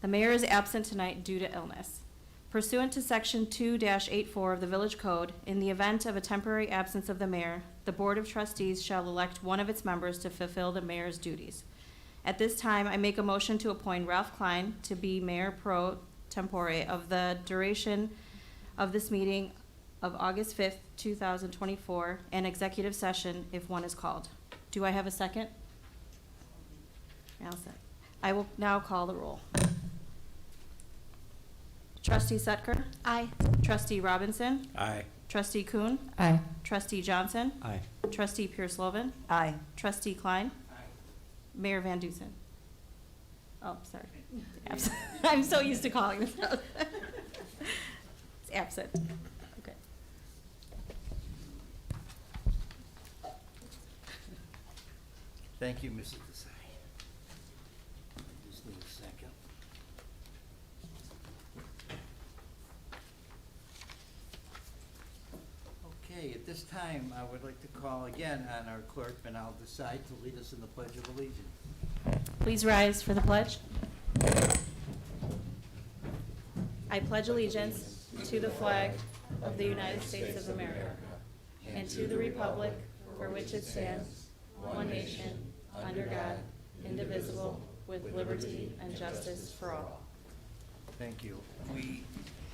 The mayor is absent tonight due to illness. Pursuant to Section 2-84 of the Village Code, in the event of a temporary absence of the mayor, the Board of Trustees shall elect one of its members to fulfill the mayor's duties. At this time, I make a motion to appoint Ralph Klein to be mayor pro tempore of the duration of this meeting of August 5th, 2024, and executive session if one is called. Do I have a second? I'll second. I will now call the roll. Trustee Sutker? Aye. Trustee Robinson? Aye. Trustee Kuhn? Aye. Trustee Johnson? Aye. Trustee Pierce-Lovan? Aye. Trustee Klein? Aye. Mayor Van Dusen? Oh, sorry. Absent. I'm so used to calling this out. It's absent. Okay. Thank you, Mrs. Desai. Just need a second. Okay, at this time, I would like to call again on our clerk, Manal Desai, to lead us in the Pledge of Allegiance. Please rise for the pledge. I pledge allegiance to the flag of the United States of America and to the republic for which it stands, one nation, under God, indivisible, with liberty and justice for all. Thank you. We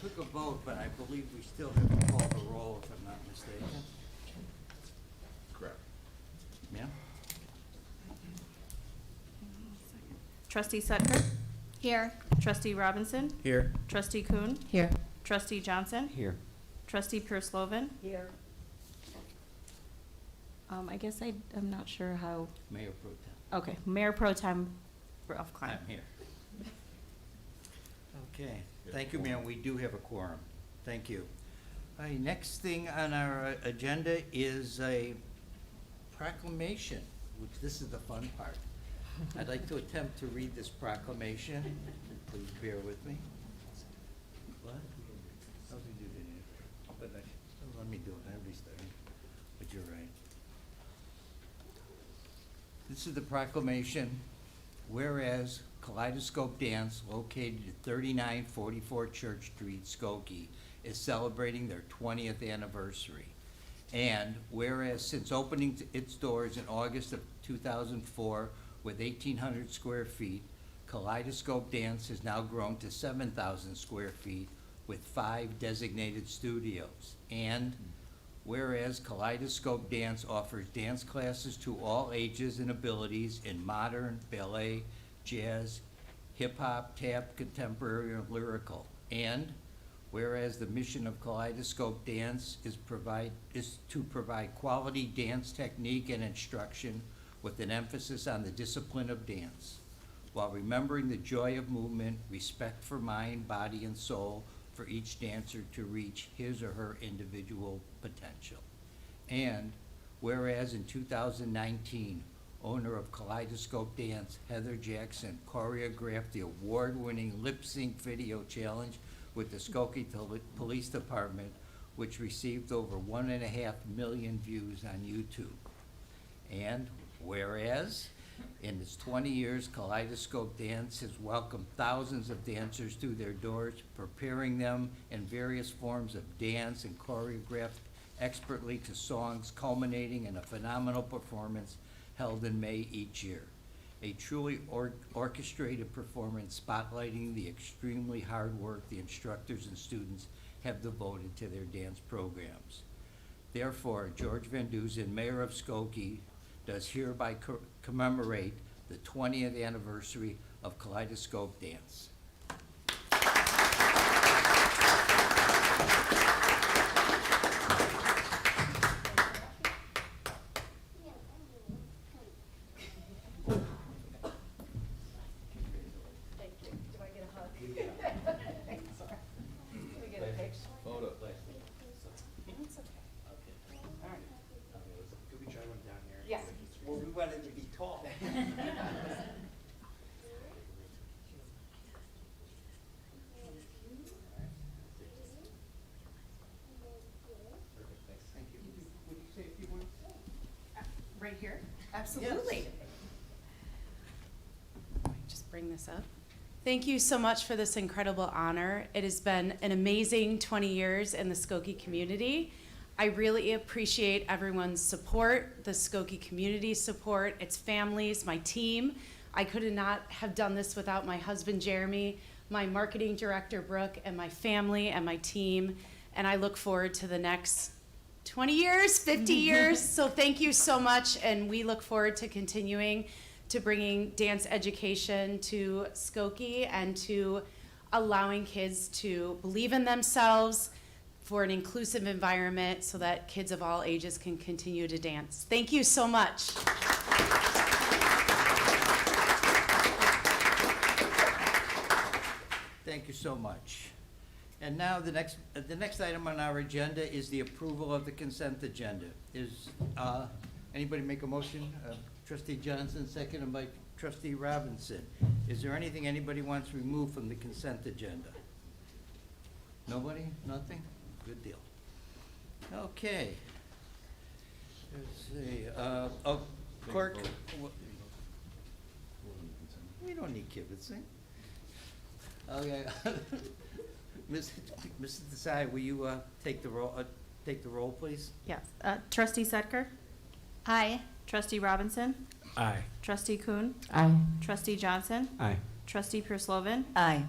took a vote, but I believe we still have to call the roll, if I'm not mistaken. Correct. Yeah? Trustee Sutker? Here. Trustee Robinson? Here. Trustee Kuhn? Here. Trustee Johnson? Here. Trustee Pierce-Lovan? Here. I guess I'm not sure how, Mayor Pro Tem. okay, Mayor Pro Tem Ralph Klein. I'm here. Okay, thank you, ma'am. We do have a quorum. Thank you. All right, next thing on our agenda is a proclamation, which this is the fun part. I'd like to attempt to read this proclamation. Please bear with me. What? How do we do that? Let me do it. I restarted. But you're right. This is the proclamation. Whereas Kaleidoscope Dance, located at 3944 Church Street, Skokie, is celebrating their 20th anniversary. And whereas since opening its doors in August of 2004 with 1,800 square feet, Kaleidoscope Dance has now grown to 7,000 square feet with 5 designated studios. And whereas Kaleidoscope Dance offers dance classes to all ages and abilities in modern, ballet, jazz, hip-hop, tap, contemporary, and lyrical. And whereas the mission of Kaleidoscope Dance is to provide quality dance technique and instruction with an emphasis on the discipline of dance, while remembering the joy of movement, respect for mind, body, and soul, for each dancer to reach his or her individual potential. And whereas in 2019, owner of Kaleidoscope Dance, Heather Jackson, choreographed the award-winning lip sync video challenge with the Skokie Police Department, which received over 1.5 million views on YouTube. And whereas in its 20 years, Kaleidoscope Dance has welcomed thousands of dancers through their doors, preparing them in various forms of dance and choreographed expertly to songs, culminating in a phenomenal performance held in May each year. A truly orchestrated performance spotlighting the extremely hard work the instructors and students have devoted to their dance programs. Therefore, George Van Dusen, Mayor of Skokie, does hereby commemorate the 20th anniversary of Kaleidoscope Dance. Thank you. Do I get a hug? Sorry. Can we get a picture? Photo. It's okay. All right. Could we try one down here? Yes. Well, we wanted to be tall. Perfect, thanks. Thank you. Would you say a few words? Right here? Absolutely. Yes. Let me just bring this up. Thank you so much for this incredible honor. It has been an amazing 20 years in the Skokie community. I really appreciate everyone's support, the Skokie community support, its families, my team. I could not have done this without my husband, Jeremy, my marketing director, Brooke, and my family and my team. And I look forward to the next 20 years, 50 years. So thank you so much. And we look forward to continuing to bringing dance education to Skokie and to allowing kids to believe in themselves for an inclusive environment so that kids of all ages can continue to dance. Thank you so much. Thank you so much. And now the next item on our agenda is the approval of the consent agenda. Is, anybody make a motion? Trustee Johnson, seconded by Trustee Robinson. Is there anything anybody wants removed from the consent agenda? Nobody? Nothing? Good deal. Okay. Let's see, clerk, we don't need kibitzing. Okay. Mrs. Desai, will you take the roll, please? Yes. Trustee Setker? Aye. Trustee Robinson? Aye. Trustee Kuhn? Aye. Trustee Johnson? Aye. Trustee Purslovan? Aye.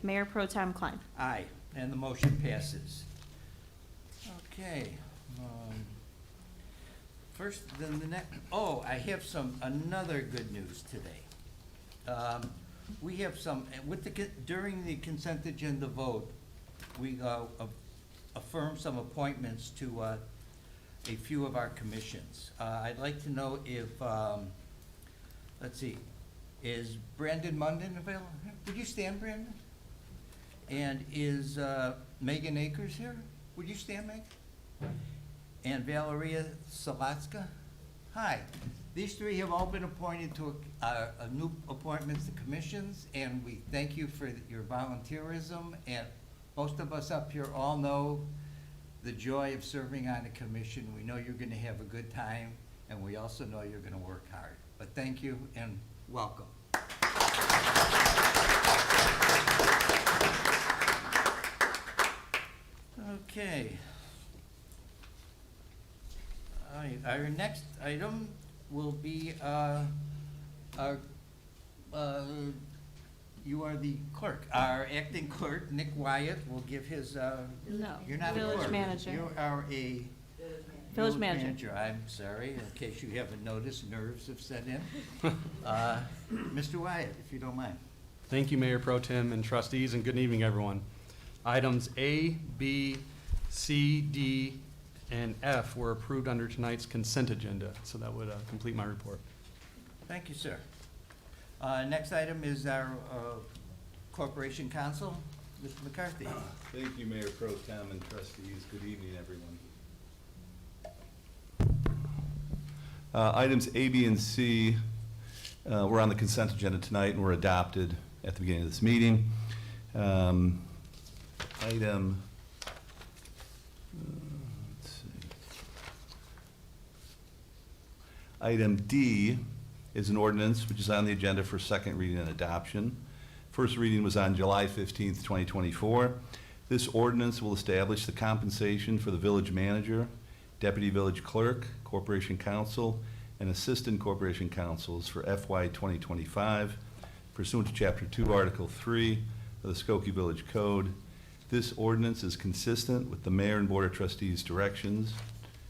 Mayor Pro Tem Klein? Aye, and the motion passes. Okay. First, then the next, I have another good news today. We have during the consent agenda vote, we affirmed some appointments to a few of our commissions. I'd like to know if, let's see, is Brandon Munden available? Would you stand, Brandon? And is Megan Akers here? Would you stand, Meg? And Valeria Salatska? Hi. These three have all been appointed to a new appointments to commissions, and we thank you for your volunteerism. And most of us up here all know the joy of serving on a commission. We know you're gonna have a good time, and we also know you're gonna work hard. But thank you and welcome. Okay. All right, our next item will be, you are the clerk. Our acting clerk, Nick Wyatt, will give his, No. you're not a clerk. Village manager. You are a Village manager. I'm sorry, in case you haven't noticed, nerves have set in. Mr. Wyatt, if you don't mind. Thank you, Mayor Pro Tem and trustees, and good evening, everyone. Items A, B, C, D, and F were approved under tonight's consent agenda, so that would complete my report. Thank you, sir. Next item is our Corporation Counsel, Mr. McCarthy. Thank you, Mayor Pro Tem and trustees. Good evening, everyone. Items A, B, and C were on the consent agenda tonight and were adopted at the beginning of this meeting. Item D is an ordinance which is on the agenda for second reading and adoption. First reading was on July 15th, 2024. This ordinance will establish the compensation for the village manager, deputy village clerk, corporation counsel, and assistant corporation counsels for FY 2025 pursuant to Chapter 2, Article 3 of the Skokie Village Code. This ordinance is consistent with the Mayor and Board of Trustees' directions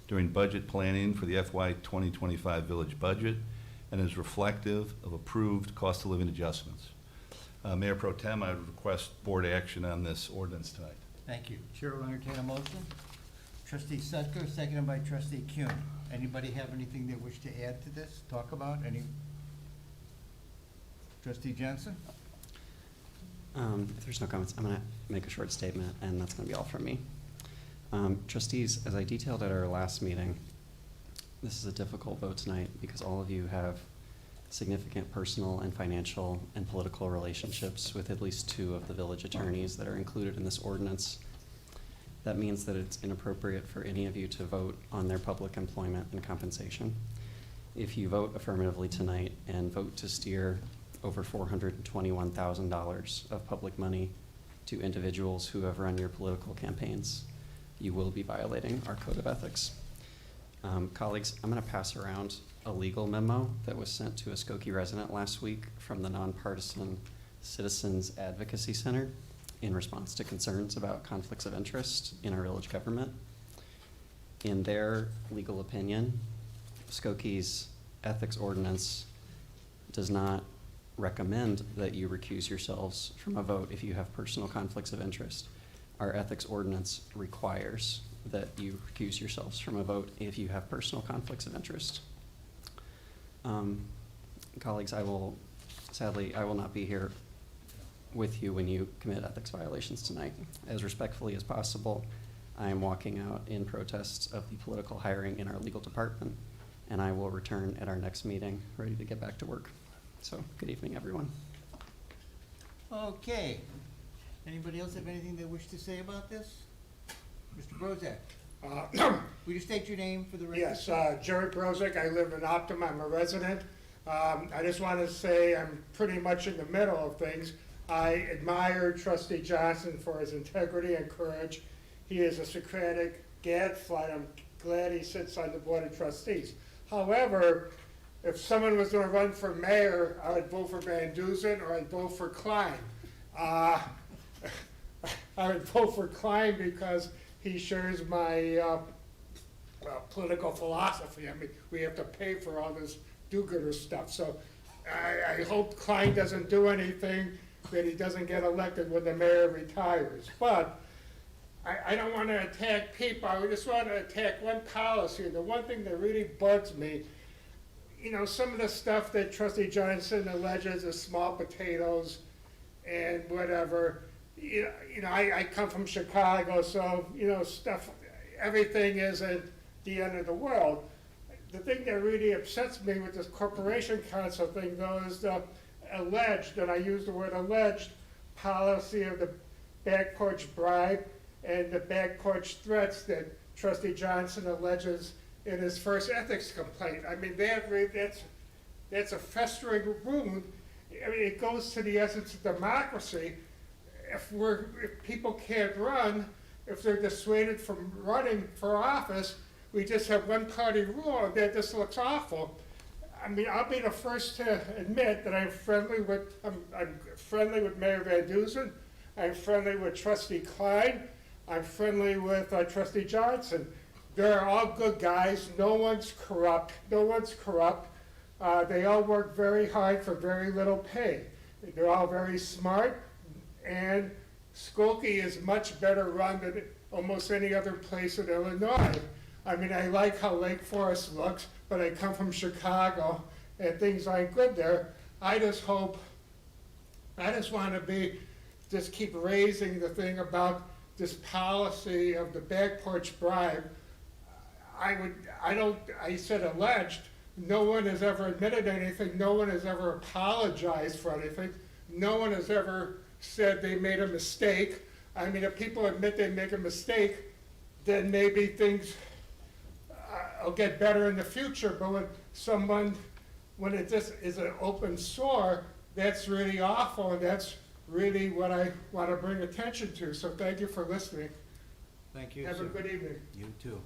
during budget planning for the FY 2025 village budget and is reflective of approved cost of living adjustments. Mayor Pro Tem, I would request board action on this ordinance tonight. Thank you. Chair will entertain a motion. Trustee Sutko, seconded by Trustee Kuhn. Anybody have anything they wish to add to this, talk about? Any? Trustee Jensen? If there's no comments, I'm going to make a short statement, and that's going to be all from me. Trustees, as I detailed at our last meeting, this is a difficult vote tonight because all of you have significant personal and financial and political relationships with at least two of the village attorneys that are included in this ordinance. That means that it's inappropriate for any of you to vote on their public employment and compensation. If you vote affirmatively tonight and vote to steer over $421,000 of public money to individuals who have run your political campaigns, you will be violating our code of ethics. Colleagues, I'm going to pass around a legal memo that was sent to a Skokie resident last week from the Nonpartisan Citizens Advocacy Center in response to concerns about conflicts of interest in our village government. In their legal opinion, Skokie's ethics ordinance does not recommend that you recuse yourselves from a vote if you have personal conflicts of interest. Our ethics ordinance requires that you recuse yourselves from a vote if you have personal conflicts of interest. Colleagues, sadly, I will not be here with you when you commit ethics violations tonight. As respectfully as possible, I am walking out in protest of the political hiring in our legal department, and I will return at our next meeting ready to get back to work. So, good evening, everyone. Okay. Anybody else have anything they wish to say about this? Mr. Brozak, will you state your name for the record? Yes, Jerry Brozick, I live in Optima, I'm a resident. I just want to say I'm pretty much in the middle of things. I admire Trustee Johnson for his integrity and courage. He is a Socratic gadfly. I'm glad he sits on the Board of Trustees. However, if someone was going to run for mayor, I would vote for Van Dusen or I'd vote for Klein. I would vote for Klein because he shares my political philosophy. I mean, we have to pay for all this do-gooder stuff. So I hope Klein doesn't do anything that he doesn't get elected when the mayor retires. But I don't want to attack people. I just want to attack one policy. And the one thing that really bugs me, you know, some of the stuff that Trustee Johnson alleges is small potatoes and whatever. You know, I come from Chicago, so, you know, stuff, everything isn't the end of the world. The thing that really upsets me with this corporation council thing, though, is the alleged, and I use the word alleged, policy of the back porch bribe and the back porch threats that Trustee Johnson alleges in his first ethics complaint. I mean, that's a festering wound. I mean, it goes to the essence of democracy. If people can't run, if they're dissuaded from running for office, we just have one-party rule. That just looks awful. I mean, I'll be the first to admit that I'm friendly with Mayor Van Dusen. I'm friendly with Trustee Klein. I'm friendly with Trustee Johnson. They're all good guys. No one's corrupt. No one's corrupt. They all work very hard for very little pay. They're all very smart. And Skokie is much better run than almost any other place in Illinois. I mean, I like how Lake Forest looks, but I come from Chicago, and things aren't good there. I just want to just keep raising the thing about this policy of the back porch bribe. I said alleged. No one has ever admitted anything. No one has ever apologized for anything. No one has ever said they made a mistake. I mean, if people admit they make a mistake, then maybe things will get better in the future. But when it just is an open sore, that's really awful, and that's really what I want to bring attention to. So thank you for listening. Thank you, Have sir. a good evening. You too.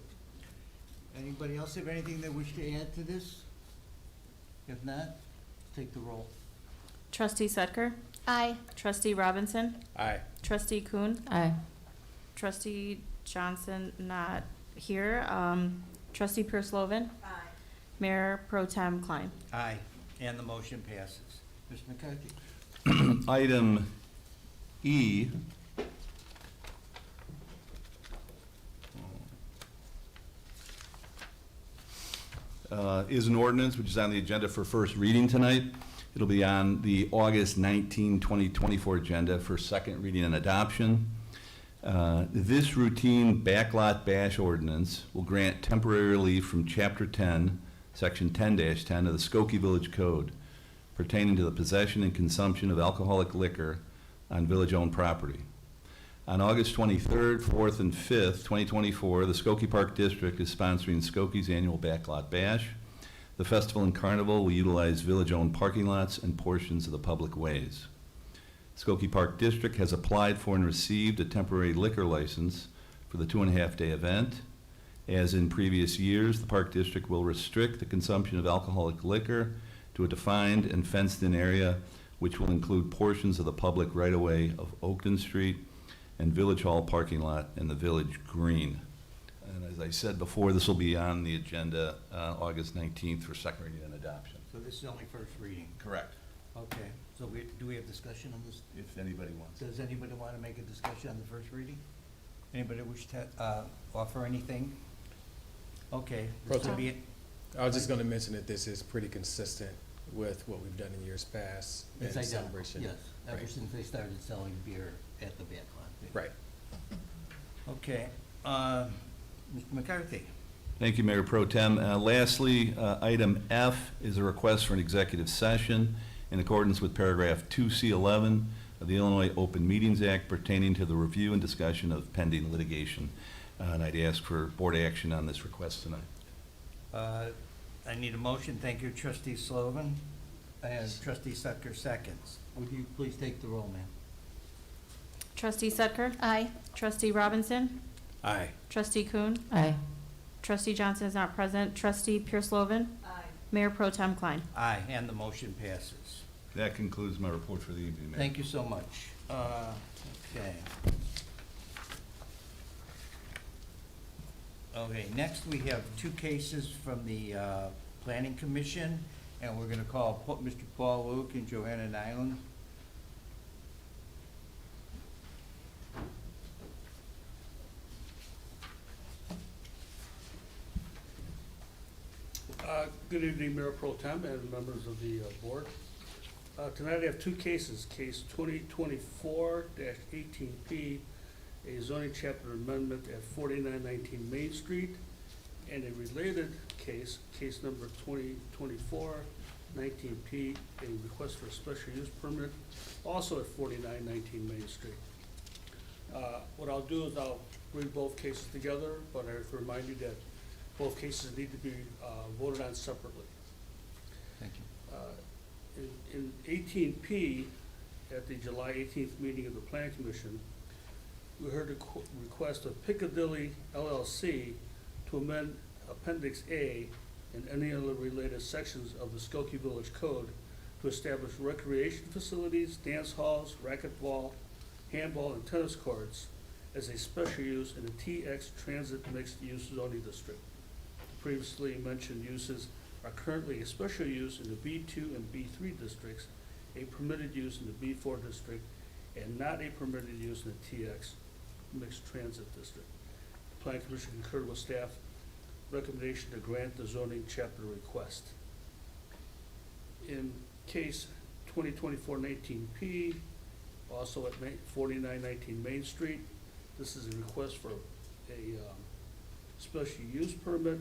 Anybody else have anything they wish to add to this? If not, take the roll. Trustee Sedker? Aye. Trustee Robinson? Aye. Trustee Kuhn? Aye. Trustee Johnson, not here. Trustee Purslovan? Aye. Mayor Pro Tem Klein? Aye, and the motion passes. Mr. McCarthy? Item E is an ordinance which is on the agenda for first reading tonight. It'll be on the August 19, 2024 agenda for second reading and adoption. This routine backlot bash ordinance will grant temporary relief from Chapter 10, Section 10-10 of the Skokie Village Code pertaining to the possession and consumption of alcoholic liquor on village-owned property. On August 23rd, 4th, and 5th, 2024, the Skokie Park District is sponsoring Skokie's annual Backlot Bash. The festival and carnival will utilize village-owned parking lots and portions of the public ways. Skokie Park District has applied for and received a temporary liquor license for the 2.5-day event. As in previous years, the Park District will restrict the consumption of alcoholic liquor to a defined and fenced-in area, which will include portions of the public right-of-way of Oakton Street and Village Hall parking lot and the Village Green. And as I said before, this will be on the agenda August 19th for second reading and adoption. So this is only first reading? Correct. Okay, so do we have discussion on this? If anybody wants. Does anybody want to make a discussion on the first reading? Anybody wish to offer anything? Okay. this will be it. I was just gonna mention that this is pretty consistent with what we've done in years past in It's identical, celebration. yes, ever Right. since they started selling beer at the Band Club. Right. Okay, Mr. McCarthy. Thank you, Mayor Pro Tem. Lastly, item F is a request for an executive session in accordance with paragraph 2C11 of the Illinois Open Meetings Act pertaining to the review and discussion of pending litigation. And I'd ask for board action on this request tonight. I need a motion. Thank you, trustee Slovan. And trustee Sucker seconds. Would you please take the roll, ma'am? Trustee Sudker? Aye. Trustee Robinson? Aye. Trustee Kuhn? Aye. Trustee Johnson is not present. Trustee Pierce-Lovan? Aye. Mayor Pro Tem Klein? Aye, and the motion passes. That concludes my report for the evening, Mayor. Thank you so much. Okay. Okay, next we have two cases from the Planning Commission, and we're gonna call Mr. Paul Luke and Joanna Nyland. Good evening, Mayor Pro Tem and members of the board. Tonight I have two cases, case 2024-18P, a zoning chapter amendment at 4919 Main Street, and a related case, case number 2024-19P, a request for a special use permit, also at 4919 Main Street. What I'll do is I'll read both cases together, but I have to remind you that both cases need to be voted on separately. Thank you. In 18P, at the July 18th meeting of the Planning Commission, we heard a request of Piccadilly LLC to amend Appendix A and any other related sections of the Skokie Village Code to establish recreation facilities, dance halls, racquetball, handball, and tennis courts as a special use in the TX Transit Mixed Use Zoning District. Previously mentioned uses are currently a special use in the B2 and B3 districts, a permitted use in the B4 district, and not a permitted use in the TX Mixed Transit District. The Planning Commission concurred with staff recommendation to grant the zoning chapter request. In case 2024-19P, also at 4919 Main Street, this is a request for a special use permit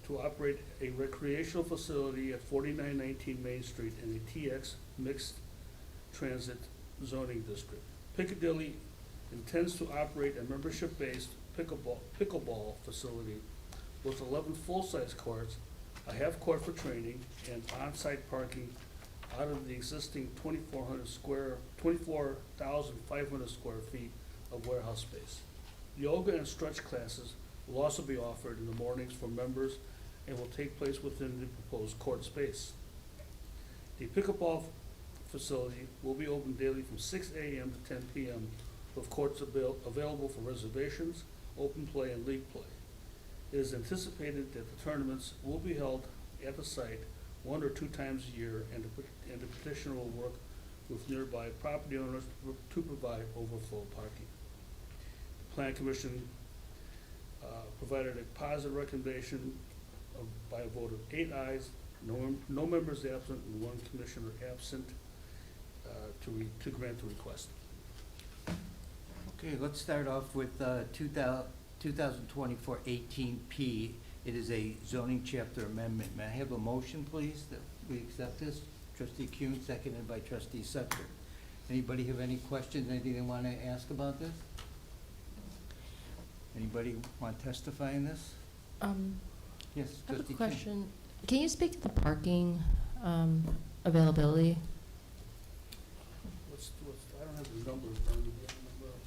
to operate a recreational facility at 4919 Main Street in a TX Mixed Transit Zoning District. Piccadilly intends to operate a membership-based pickleball facility with 11 full-size courts, a half court for training, and on-site parking out of the existing 24,500 square feet of warehouse space. Yoga and stretch classes will also be offered in the mornings for members and will take place within the proposed court space. The pickleball facility will be open daily from 6 a.m. to 10 p.m. with courts available for reservations, open play, and league play. It is anticipated that the tournaments will be held at the site 1 or 2 times a year, and the petitioner will work with nearby property owners to provide overflow parking. The Planning Commission provided a positive recommendation by a vote of 8 ayes, no members absent, and 1 commissioner absent to grant the request. Okay, let's start off with 2024 18P. It is a zoning chapter amendment. May I have a motion, please, that we accept this? Trustee Kuhn, seconded by trustee Sucker. Anybody have any questions, anything they want to ask about this? Anybody want to testify in this? Yes, I have a trustee Kuhn. question. Can you speak to the parking availability? I don't have the numbers in front of me. I don't remember.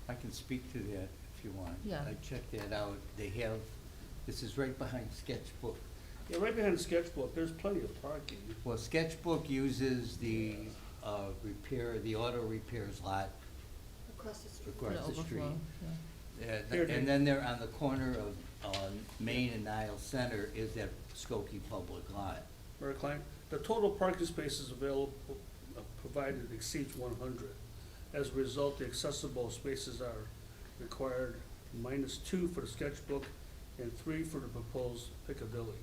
I can speak to that if you want. Yeah. I checked that out. They have, this is right behind Sketchbook. Yeah, right behind the sketchbook, there's plenty of parking. Well, Sketchbook uses the the auto repairs lot Across the street. across the street. Here, And then they're on the corner of Main and Nile Center is that Skokie public lot. Mayor Klein, the total parking spaces available, provided exceeds 100. As a result, the accessible spaces are required -2 for the sketchbook and 3 for the proposed Piccadilly.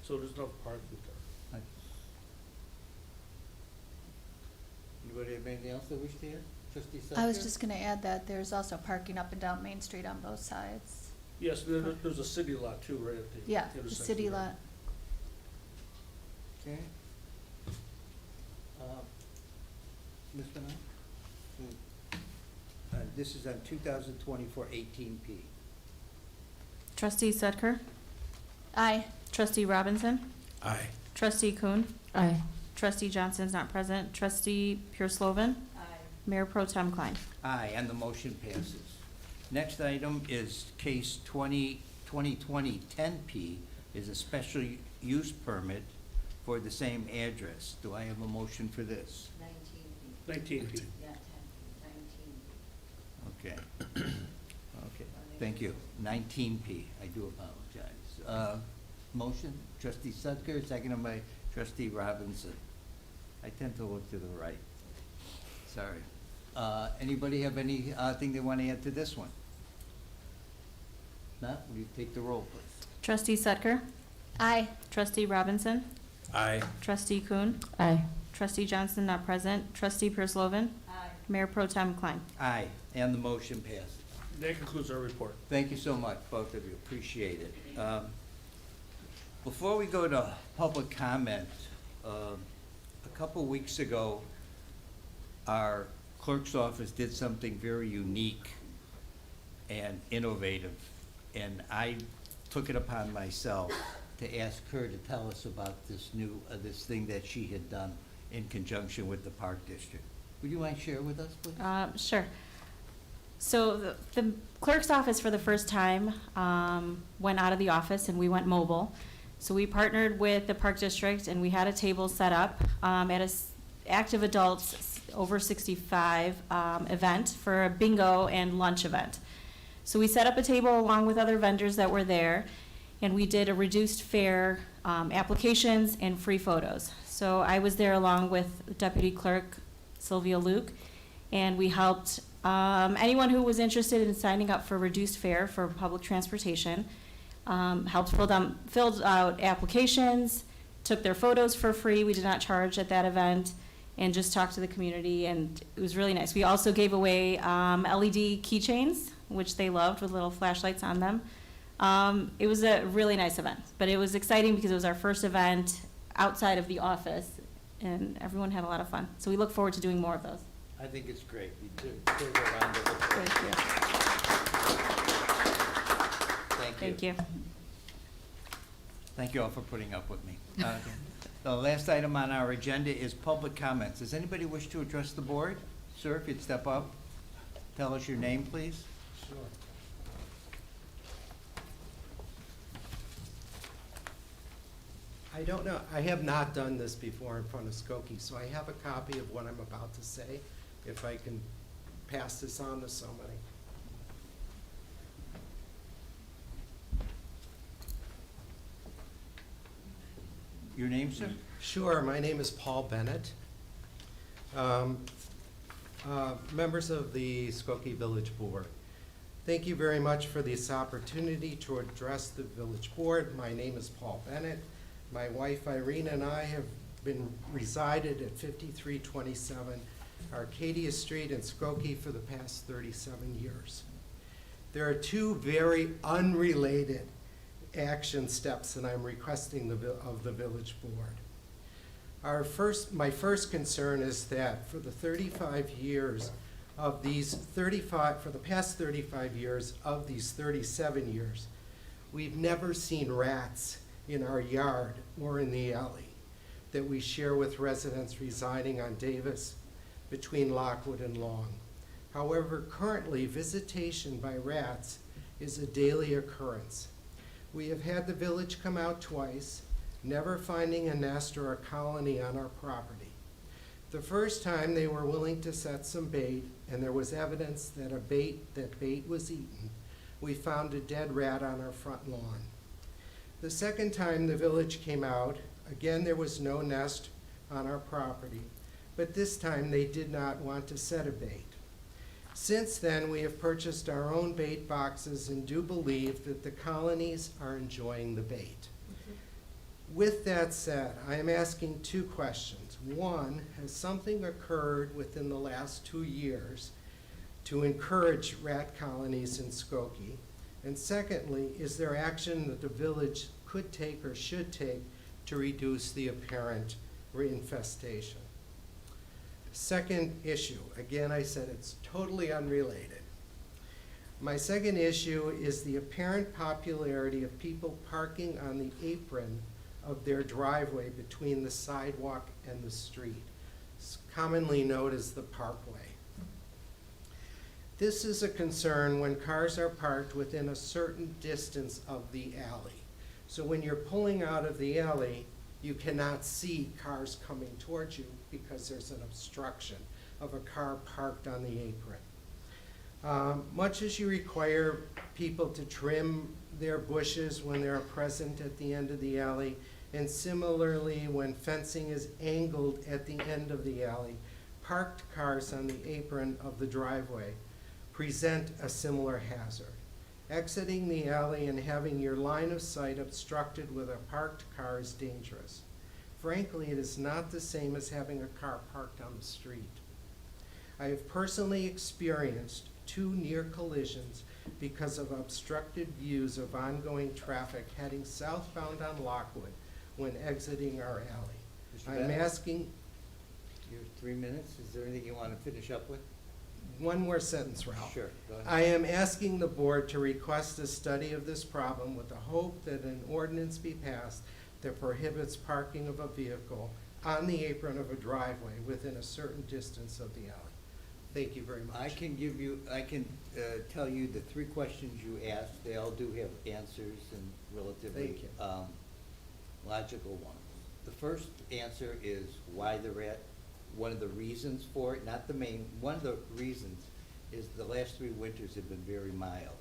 So there's enough parking there. Anybody have anything else they wish to add? Trustee I was Sutcliffe? just gonna add that there's also parking up and down Main Street on both sides. Yes, there's a city lot too, right at the Yeah, the intersection city there. lot. Okay. Ms. Benoit? This is on 2024 18P. Trustee Sudker? Aye. Trustee Robinson? Aye. Trustee Kuhn? Aye. Trustee Johnson's not present. Trustee Pure Slovan? Mayor Pro Tem Klein. Aye, and the motion passes. Next item is case 2020-10P, is a special use permit for the same address. Do I have a motion for this? 19 feet. Okay. Okay, thank you. 19P, I do apologize. Motion, trustee Sudker, seconded by trustee Robinson. I tend to look to the right. Sorry. Anybody have any thing they want to add to this one? Not, will you take the roll, please? Trustee Sudker? Aye. Trustee Robinson? Aye. Trustee Kuhn? Aye. Trustee Johnson not present. Trustee Pure Slovan? Mayor Pro Tem Klein. Aye, and the motion passes. That concludes our report. Thank you so much, both of you, appreciate it. Before we go to public comment, a couple weeks ago, our clerk's office did something very unique and innovative, and I took it upon myself to ask her to tell us about this this thing that she had done in conjunction with the Park District. Would you mind sharing with us, please? Sure. So the clerk's office for the first time went out of the office and we went mobile. So we partnered with the Park District and we had a table set up at a active adults over 65 event for a bingo and lunch event. So we set up a table along with other vendors that were there and we did a reduced fare applications and free photos. So I was there along with Deputy Clerk Sylvia Luke, and we helped anyone who was interested in signing up for reduced fare for public transportation, helped filled out applications, took their photos for free. We did not charge at that event, and just talked to the community, and it was really nice. We also gave away LED keychains, which they loved, with little flashlights on them. It was a really nice event, but it was exciting because it was our first event outside of the office, and everyone had a lot of fun. So we look forward to doing more of those. I think it's great. We deserve a round of applause. Thank you. Thank you. Thank you. Thank you all for putting up with me. The last item on our agenda is public comments. Does anybody wish to address the board? Sir, if you'd step up, tell us your name, please. Sure. I don't know, I have not done this before in front of Skokie, so I have a copy of what I'm about to say, if I can pass this on to somebody. Your name, sir? Sure, my name is Paul Bennett. Members of the Skokie Village Board, thank you very much for this opportunity to address the Village Board. My name is Paul Bennett. My wife Irene and I have been resided at 5327 Arcadia Street in Skokie for the past 37 years. There are two very unrelated action steps that I'm requesting of the Village Board. My first concern is that for the 35 years of these 35, for the past 35 years, of these 37 years, we've never seen rats in our yard or in the alley that we share with residents residing on Davis between Lockwood and Long. However, currently, visitation by rats is a daily occurrence. We have had the village come out twice, never finding a nest or a colony on our property. The first time, they were willing to set some bait, and there was evidence that bait was eaten. We found a dead rat on our front lawn. The second time the village came out, again, there was no nest on our property, but this time they did not want to set a bait. Since then, we have purchased our own bait boxes and do believe that the colonies are enjoying the bait. With that said, I am asking two questions. One, has something occurred within the last 2 years to encourage rat colonies in Skokie? And secondly, is there action that the village could take or should take to reduce the apparent reinfestation? Second issue, again, I said it's totally unrelated. My second issue is the apparent popularity of people parking on the apron of their driveway between the sidewalk and the street. It's commonly known as the parkway. This is a concern when cars are parked within a certain distance of the alley. So when you're pulling out of the alley, you cannot see cars coming towards you because there's an obstruction of a car parked on the apron. Much as you require people to trim their bushes when they're present at the end of the alley, and similarly when fencing is angled at the end of the alley, parked cars on the apron of the driveway present a similar hazard. Exiting the alley and having your line of sight obstructed with a parked car is dangerous. Frankly, it is not the same as having a car parked on the street. I have personally experienced 2 near collisions because of obstructed views of ongoing traffic heading southbound on Lockwood when exiting our alley. Mr. I'm Bennett? asking, You have 3 minutes. Is there anything you want to finish up with? one more sentence, Ralph. Sure, go ahead. I am asking the board to request a study of this problem with the hope that an ordinance be passed that prohibits parking of a vehicle on the apron of a driveway within a certain distance of the alley. Thank you very much. I can tell you the 3 questions you asked, they all do have answers and relatively Thank you. Logical ones. The first answer is why the rat. One of the reasons for it, not the main, one of the reasons is the last 3 winters have been very mild.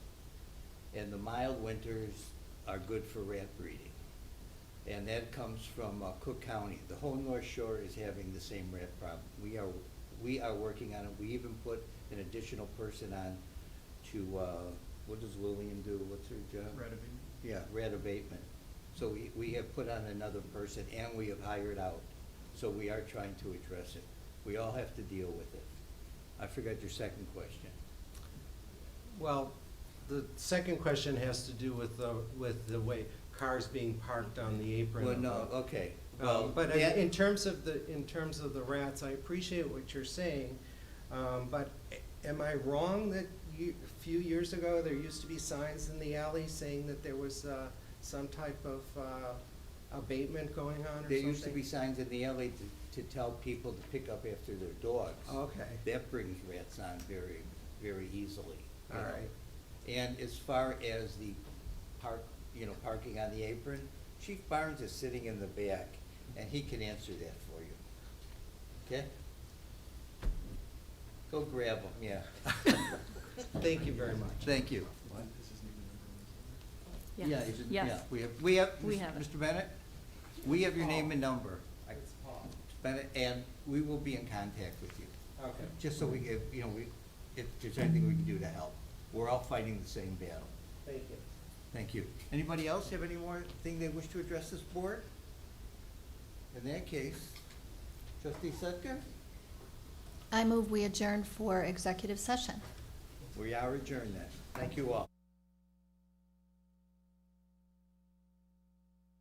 And the mild winters are good for rat breeding. And that comes from Cook County. The whole North Shore is having the same rat problem. We are working on it. We even put an additional person on to, what does Lillian do? What's her job? Rat abatement. Yeah, rat abatement. So we have put on another person and we have hired out. So we are trying to address it. We all have to deal with it. I forgot your second question. Well, the second question has to do with the way cars being parked on the apron. Well, of no, the- okay. Well, But that- in terms of the rats, I appreciate what you're saying, but am I wrong that a few years ago, there used to be signs in the alley saying that there was some type of abatement going on or something? There used to be signs in the alley to tell people to pick up after their dogs. Okay, That brings rats on very, very easily. you all know. right. And as far as the parking on the apron, Chief Barnes is sitting in the back, and he can answer that for you. Okay? Go grab him, yeah. Thank you very much. Thank you. Yes. Yeah, is it- Yes. yeah, we have, We have it. Mr. Bennett, we have your name and number. Bennett, and we will be in contact with you, Okay. just so we get, if there's anything we can do to help. We're all fighting the same battle. Thank you. Thank you. Anybody else have any more thing they wish to address this board? In that case, trustee Sutker, I move we adjourn for executive session. we are adjourned then. Thank you all.